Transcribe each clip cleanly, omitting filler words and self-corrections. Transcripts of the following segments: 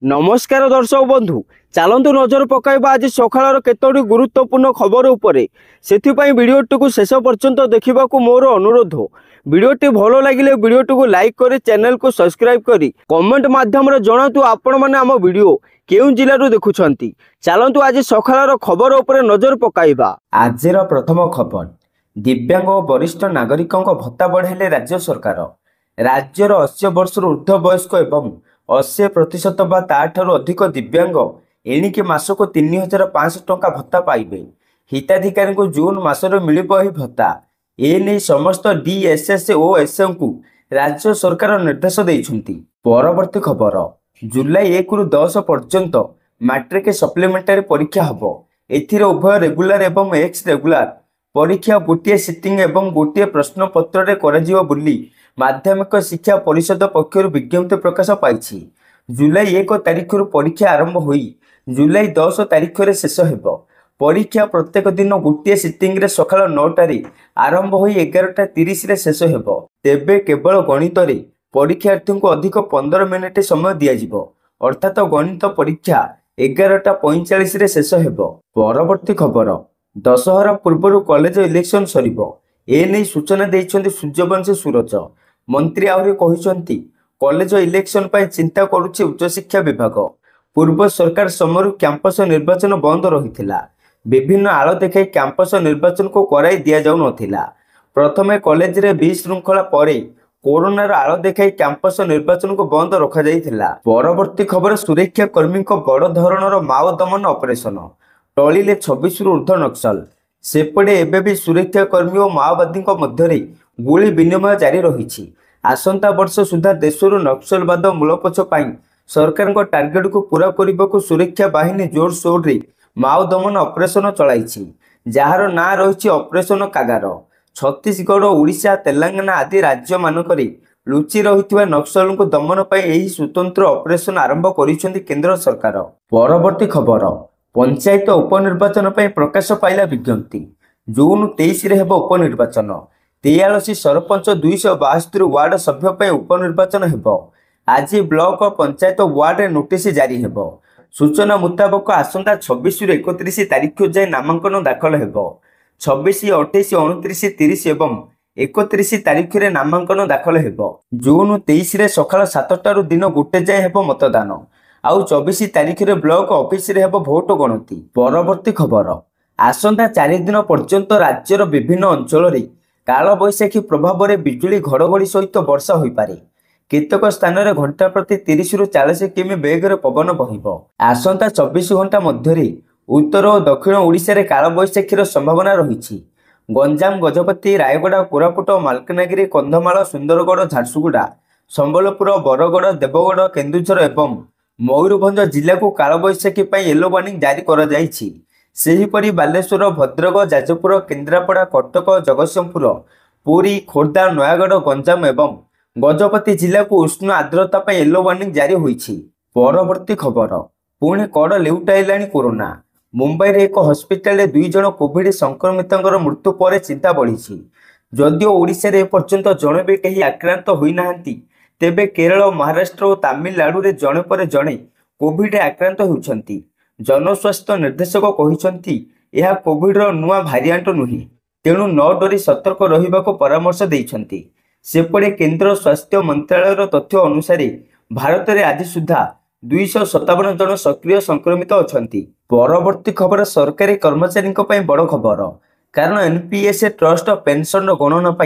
नमस्कार दर्शक बंधु चलतु नजर पकाइबा आज सकाळर केतोटी गुरुत्वपूर्ण खबर उपरे सेथिपाई वीडियोटी को शेष पर्यंत देखा मोर अनुरोध। वीडियोटी भल लगिले वीडियोटी को लाइक करी चैनल को सब्सक्राइब करी कमेंट माध्यम रे जणातु आपण माने आम वीडियो केउ जिल्ला रु देखुछंती। चलतु आज सकाळर खबर उपरे नजर पकाइबा। आजर प्रथम खबर दिव्यांग और वरिष्ठ नागरिकों भत्ता बढ़ाइले राज्य सरकार। राज्यर 80 वर्ष ऊर्ध्व वयस्क एवं 80% बा ताठू अधिक दिव्यांग एणिके मासको 3500 टंका भत्ता पाइबे। हिताधिकारी को जून मासर मिलिबो एही भत्ता। एने समस्त डीएसएस और एसएम को राज्य सरकार निर्देश देइछंती। परवर्ती खबर जुलाई 1 रु 10 पर्यंत मैट्रिक सप्लीमेंटारी परीक्षा हबो। एथिरे उभय रेगुलर एवं एक्स रेगुलर परीक्षा गोटे सिटिंग एवं गोटे प्रश्न पत्र रे कराजियो बोली माध्यमिक शिक्षा परिषद पक्षर विज्ञप्ति प्रकाश पाई। जुलाई 1 तारिख परीक्षा आरंभ होई जुलाई 10 तारिख रे शेष हेबो। परीक्षा प्रत्येक दिन गोटे सिटिंग रे सकाळ 9 आरंभ होई 11:30 रे शेष हेबो। तेबे केवल गणित रे परीक्षार्थी को अधिक 15 मिनिट समय दिया जिवो, अर्थात गणित परीक्षा 11:45 रे शेष हेबो। परवर्ती खबर दशहरा पूर्व कॉलेज इलेक्शन सरिबो। एने सूचना देइछन्ति सूर्यवंशी सूरज। मंत्री आहुरी कहिसन्ति कॉलेज इलेक्शन पर चिंता करुछि उच्च शिक्षा विभाग। पूर्व सरकार समय कैंपस निर्वाचन बंद रहिथिला। विभिन्न आड़ देखाई कैंपस निर्वाचन को कराई दिया जाउ नथिला। प्रथमे कॉलेज रे विशृंखला परे कोरोनार आड़ देखाई कैंपस निर्वाचन को बंद रखा जाइथिला। परवर्ती खबर सुरक्षा कर्मी को बड़ धरणर माओ दमन ऑपरेशन टलिले 26 रु ऊर्ध्व नक्सल। सेपटे एबे भी सुरक्षा कर्मी और माओवादी मध्य गुली विनिमय जारी रही। आसंता वर्ष सुधा देशरू नक्सलवाद मूलपोछ पाई सरकार टार्गेट को पूरा करने को सुरक्षा बाहिनी जोरसोर रे माओ दमन ऑपरेशन चलाई, जार ना रही ऑपरेशन कागार। छत्तीसगढ़ ओडिशा तेलंगाना आदि राज्य मानक लुचि रही नक्सल को दमन पर स्वतंत्र ऑपरेशन आरंभ कर केंद्र सरकार। परवर्ती खबर पंचायत उपनिर्वाचन पर प्रकाश पाइला विज्ञप्ति। जून 23 रे हेबो उपनिर्वाचन। 43 सरपंच 272 वार्ड सभ्य पर उपनिर्वाचन हेबो। आज ब्लॉक और पंचायत वार्ड रे नोटिस जारी हेबो। सूचना मुताबक आसंता 26 रु 31 तारिख जाए नामांकन दाखल हेबो। 26, 28, 29, 30 एवं 31 तारिख रे नामांकन दाखल हेबो। जून 23 रे सकाळ 7टा रु दिन 1 जाए हेबो मतदान। आउ 24 तारिख रे ब्लॉक ऑफिस रे हेबो भोट गणति। परवर्ती खबर आसंता 4 दिन पर्यंत राज्यर विभिन्न अंचल रे काल बैशाखी प्रभाव रे बिजुली घड़घड़ी सहित वर्षा होई पारे। केतक स्थान रे घंटा प्रति 30 रु 40 किमी बेग रे पवन बहिबो। आसंता 24 घंटा मध्य रे उत्तर और दक्षिण ओडिशा रे काल बैशाखीर संभावना रहिछि। गंजाम, गजपति, रायगड़ा, कोरापुट, मालकानगिरी, कंधमाल, सुंदरगढ़, झारसुगुड़ा, संबलपुर, बरगड़, देवगढ़, केन्दुझर एवं मयूरभंज जिला को कालबैशाखी येलो वार्निंग जारी करा जायछि। सेहीपरि बालेश्वर, भद्रक, जाजपुर, केन्द्रापड़ा, कटक, जगतसिंहपुर, पुरी, खोर्धा, नयागढ़, गंजाम एवं गजपति जिला को उष्ण आर्द्रता येलो वार्निंग जारी होइछि। परवर्ती खबर पुणे कड़ लेउटाइलाणी कोरोना। मुंबई रे एक हॉस्पिटल रे 2 जण कोविड संक्रमितंकर मृत्यु पर चिंता बढ़ी। जदिओ ओडिशा रे पर्यंत जणे भी कहीं आक्रांत होई नाहंती, तेबे केरल, महाराष्ट्र और तमिलनाडु रे जणे पर जणे कोविड आक्रांत होउछंती। जनस्वास्थ्य निर्देशक कहिसंती यह कोविड रो नुआ भारिएंट नुही, तेणु न डरी सतर्क रहिबाको परामर्श देइछंती। सेपटे केंद्र स्वास्थ्य मंत्रालय तथ्य अनुसार भारत में आज सुधा 257 जन सक्रिय संक्रमित अछंती। परवर्ती खबर सरकारी कर्मचारी बड़ खबर, कारण एनपीएस ट्रस्ट पेंशन गणना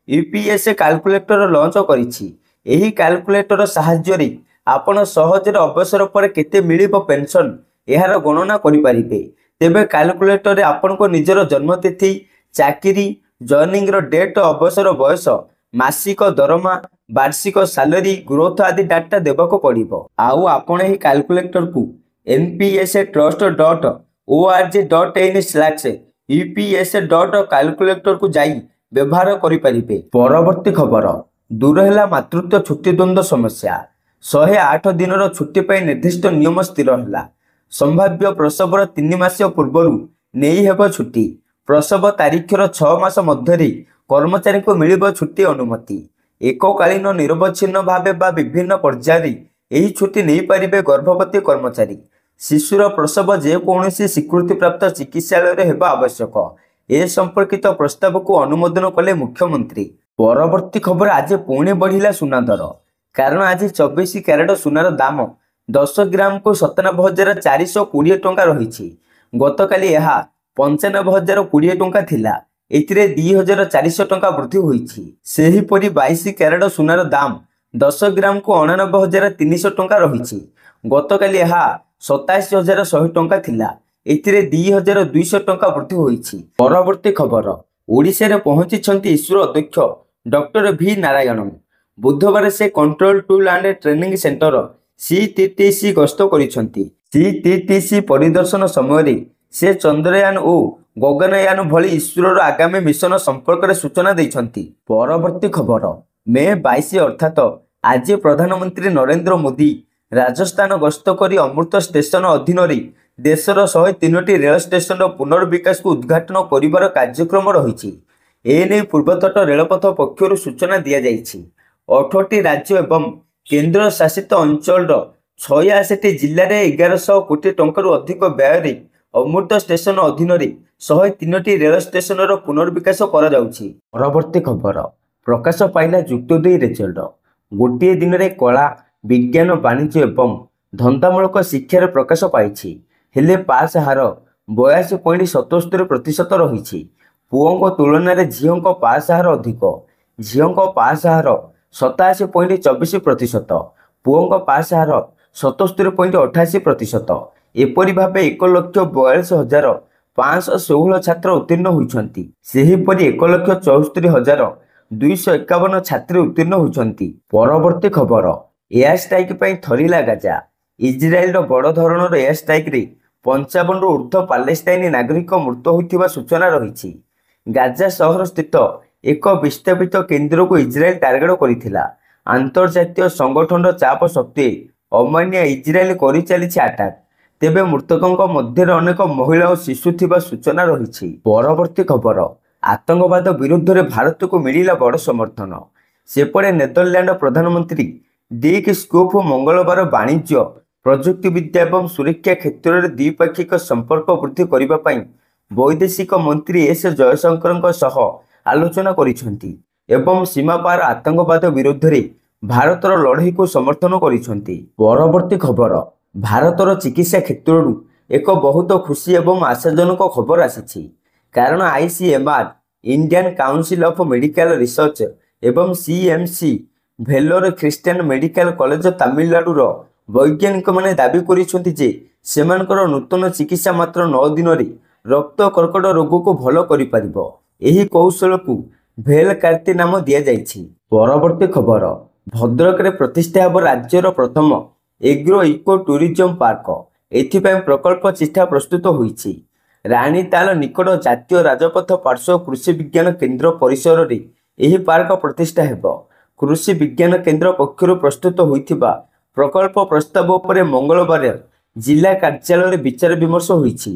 यूपीएस कैलकुलेटर लॉन्च करिछि। एही कैलकुलेटर साहाय्य रे आपण सहजरे अवसर पर केते मिलिबो पेंशन एहार गणना करि परिबे। तेबे कैलकुलेटर रे आपण को निजर जन्मतिथि, चाकरी, जॉइनिंग रो डेट, अवसर बयस, मासिक दरमा, वार्षिक सैलरी, ग्रोथ आदि डाटा देबाको पड़िबो। आउ आपण एही कैलकुलेटर को npstrust.org.in/ups.calculator को जाई व्यवहार करि परिबे। परवर्ती खबर दूर है मातृत्व छुट्टी द्वंद्व समस्या। 108 दिन छुट्टी पर निर्दिष्ट नियम स्थिर है। संभाव्य प्रसवर 3 मास पूर्व नहीं हेब छुट्टी। प्रसव तारीखर 6 मास मध्य कर्मचारी को मिलिब छुट्टी अनुमति। एककालीन निरवच्छिन्न भाव विभिन्न पर्यायर ଏହି ଛୁଟି ନେଇପାରିବେ ଗର୍ଭବତୀ କର୍ମଚାରୀ। ଶିଶୁର ପ୍ରସବ ଯେକୌଣସି ସ୍ୱୀକୃତିପ୍ରାପ୍ତ ଚିକିତ୍ସାଳୟରେ ହେବା ଆବଶ୍ୟକ। ଏ ସମ୍ପର୍କିତ ପ୍ରସ୍ତାବକୁ ଅନୁମୋଦନ କଲେ ମୁଖ୍ୟମନ୍ତ୍ରୀ। ପରବର୍ତ୍ତୀ ଖବର, ଆଜି ପୁଣି ବଢ଼ିଲା ସୁନା ଦର। କାରଣ ଆଜି 24 କ୍ୟାରେଟ ସୁନାର ଦାମ 10 ଗ୍ରାମକୁ 97,420 ଟଙ୍କା ରହିଛି। ଗତକାଲି ଏହା 95,020 ଟଙ୍କା ଥିଲା। ଏଥିରେ 2,400 ଟଙ୍କା ବୃଦ୍ଧି ହୋଇଛି। ସେହିପରି 22 କ୍ୟାରେଟ ସୁନାର ଦାମ 10 ଗ୍ରାମକୁ 89,300 ଟଙ୍କା ରହିଛି। ଗତକାଲି ଏହା 87,100 ଟଙ୍କା ଥିଲା। ଏଥିରେ 2,200 ଟଙ୍କା ବୃଦ୍ଧି ହୋଇଛି। ପରବର୍ତ୍ତୀ ଖବର, ଓଡ଼ିଶାରେ ପହଞ୍ଚିଛନ୍ତି ଇସ୍ରୋ ଅଧ୍ୟକ୍ଷ ଡକ୍ଟର ଭି ନାରାୟଣନ୍। ବୁଧବାର ସେ control tool and training centre CTTC ଗସ୍ତ କରିଛନ୍ତି। CTTC ପରିଦର୍ଶନ ସମୟରେ ସେ ଚନ୍ଦ୍ରୟାନ ଓ ଗଗନୟାନ ଭଳି ଇସ୍ରୋର ଆଗାମୀ ମିଶନ ସମ୍ପର୍କରେ ସୂଚନା ଦେଇଛନ୍ତି। ପରବର୍ତ୍ତୀ ଖବର, ମେ 22 ଅର୍ଥାତ ଆଜି ପ୍ରଧାନମନ୍ତ୍ରୀ ନରେନ୍ଦ୍ର ମୋଦି ରାଜସ୍ଥାନ ଗସ୍ତ କରି ଅମୃତ ଷ୍ଟେସନ ଅଧୀନରେ ଦେଶର 103ଟି ରେଳ ଷ୍ଟେସନର ପୁନର୍ବିକାଶକୁ ଉଦ୍ଘାଟନ କରିବାର କାର୍ଯ୍ୟକ୍ରମ ରହିଛି। ଏନେଇ ପୂର୍ବତଟ ରେଳପଥ ପକ୍ଷରୁ ସୂଚନା ଦିଆଯାଇଛି। 18ଟି ରାଜ୍ୟ ଏବଂ କେନ୍ଦ୍ର ଶାସିତ ଅଞ୍ଚଳର 86ଟି ଜିଲ୍ଲାରେ 1,100 କୋଟି ଟଙ୍କାରୁ ଅଧିକ ବ୍ୟୟରେ ଅମୃତ ଷ୍ଟେସନ ଅଧୀନରେ 103ଟି ରେଳ ଷ୍ଟେସନର ପୁନର୍ବିକାଶ କରାଯାଉଛି। ପରବର୍ତ୍ତୀ ଖବର, ପ୍ରକାଶ ପାଇଲା ଯୁକ୍ତ 2 ରେଜଲ୍ଟ। ଗୋଟିଏ ଦିନରେ କଳା, ବିଜ୍ଞାନ, ବାଣିଜ୍ୟ ଏବଂ ଧନ୍ଦାମୂଳକ ଶିକ୍ଷାରେ ପ୍ରକାଶ ପାଇଛି। ହେଲେ ପାସ୍ ହାର 82.77% ରହିଛି। ପୁଅଙ୍କ ତୁଳନାରେ ଝିଅଙ୍କ ପାସ୍ ହାର ଅଧିକ। ଝିଅଙ୍କ ପାସ୍ ହାର 87.24%, ପୁଅଙ୍କ ପାସ୍ ହାର 77.88%। ଏପରି ଭାବେ 1,42,516 ଛାତ୍ର ଉତ୍ତୀର୍ଣ୍ଣ ହୋଇଛନ୍ତି। ସେହିପରି 1,74,251 ଛାତ୍ରୀ ଉତ୍ତୀର୍ଣ୍ଣ ହୋଇଛନ୍ତି। ପରବର୍ତ୍ତୀ ଖବର, ଏୟାର ଷ୍ଟ୍ରାଇକ୍ ପାଇଁ ଥରିଲା ଗାଜା। ଇସ୍ରାଏଲର ବଡ଼ ଧରଣର ଏୟାର ଷ୍ଟ୍ରାଇକ୍ରେ 55ରୁ ଉର୍ଦ୍ଧ୍ୱ ପାଲେଷ୍ଟାଇନି ନାଗରିକ ମୃତ ହୋଇଥିବା ସୂଚନା ରହିଛି। ଗାଜା ସହର ସ୍ଥିତ ଏକ ବିସ୍ଥାପିତ କେନ୍ଦ୍ରକୁ ଇସ୍ରାଏଲ ଟାର୍ଗେଟ କରିଥିଲା। ଆନ୍ତର୍ଜାତୀୟ ସଂଗଠନର ଚାପ ସତ୍ତ୍ୱେ ଅମାନିଆ ଇସ୍ରାଏଲ କରିଚାଲିଛି ଆଟାକ୍। ତେବେ ମୃତକଙ୍କ ମଧ୍ୟରେ ଅନେକ ମହିଳା ଓ ଶିଶୁ ଥିବା ସୂଚନା ରହିଛି। ପରବର୍ତ୍ତୀ ଖବର, ଆତଙ୍କବାଦ ବିରୁଦ୍ଧରେ ଭାରତକୁ ମିଳିଲା ବଡ଼ ସମର୍ଥନ। ସେପଟେ ନେଦରଲ୍ୟାଣ୍ଡ ପ୍ରଧାନମନ୍ତ୍ରୀ ଡିକ୍ ସ୍କୁଫ ମଙ୍ଗଳବାର ବାଣିଜ୍ୟ, ପ୍ରଯୁକ୍ତିବିଦ୍ୟା ଏବଂ ସୁରକ୍ଷା କ୍ଷେତ୍ରରେ ଦ୍ୱିପାକ୍ଷିକ ସମ୍ପର୍କ ବୃଦ୍ଧି କରିବା ପାଇଁ ବୈଦେଶିକ ମନ୍ତ୍ରୀ ଏସ୍ ଜୟଶଙ୍କରଙ୍କ ସହ ଆଲୋଚନା କରିଛନ୍ତି ଏବଂ ସୀମାପାର ଆତଙ୍କବାଦ ବିରୁଦ୍ଧରେ ଭାରତର ଲଢ଼େଇକୁ ସମର୍ଥନ କରିଛନ୍ତି। ପରବର୍ତ୍ତୀ ଖବର, ଭାରତର ଚିକିତ୍ସା କ୍ଷେତ୍ରରୁ ଏକ ବହୁତ ଖୁସି ଏବଂ ଆଶାଜନକ ଖବର ଆସିଛି। କାରଣ ICMR, Indian council of medical research ଏବଂ CMC, Vellore Christian medical college, ତାମିଲନାଡୁର ବୈଜ୍ଞାନିକମାନେ ଦାବି କରିଛନ୍ତି ଯେ ସେମାନଙ୍କର ନୂତନ ଚିକିତ୍ସା ମାତ୍ର 9 ଦିନରେ ରକ୍ତ କର୍କଟ ରୋଗକୁ ଭଲ କରିପାରିବ। ଏହି କୌଶଳକୁ ଭେଲ୍ କାର୍ତି ନାମ ଦିଆଯାଇଛି। ପରବର୍ତ୍ତୀ ଖବର, ଭଦ୍ରକରେ ପ୍ରତିଷ୍ଠା ହେବ ରାଜ୍ୟର ପ୍ରଥମ ଏଗ୍ରୋ ଇକୋ ଟୁରିଜମ ପାର୍କ। ଏଥିପାଇଁ ପ୍ରକଳ୍ପ ଚିଠା ପ୍ରସ୍ତୁତ ହୋଇଛି। ରାଣୀତାଲ ନିକଟ ଜାତୀୟ ରାଜପଥ ପାର୍ଶ୍ୱ କୃଷି ବିଜ୍ଞାନ କେନ୍ଦ୍ର ପରିସରରେ ଏହି ପାର୍କ ପ୍ରତିଷ୍ଠା ହେବ। କୃଷି ବିଜ୍ଞାନ କେନ୍ଦ୍ର ପକ୍ଷରୁ ପ୍ରସ୍ତୁତ ହୋଇଥିବା ପ୍ରକଳ୍ପ ପ୍ରସ୍ତାବ ଉପରେ ମଙ୍ଗଳବାର ଜିଲ୍ଲା କାର୍ଯ୍ୟାଳୟରେ ବିଚାର ବିମର୍ଶ ହୋଇଛି।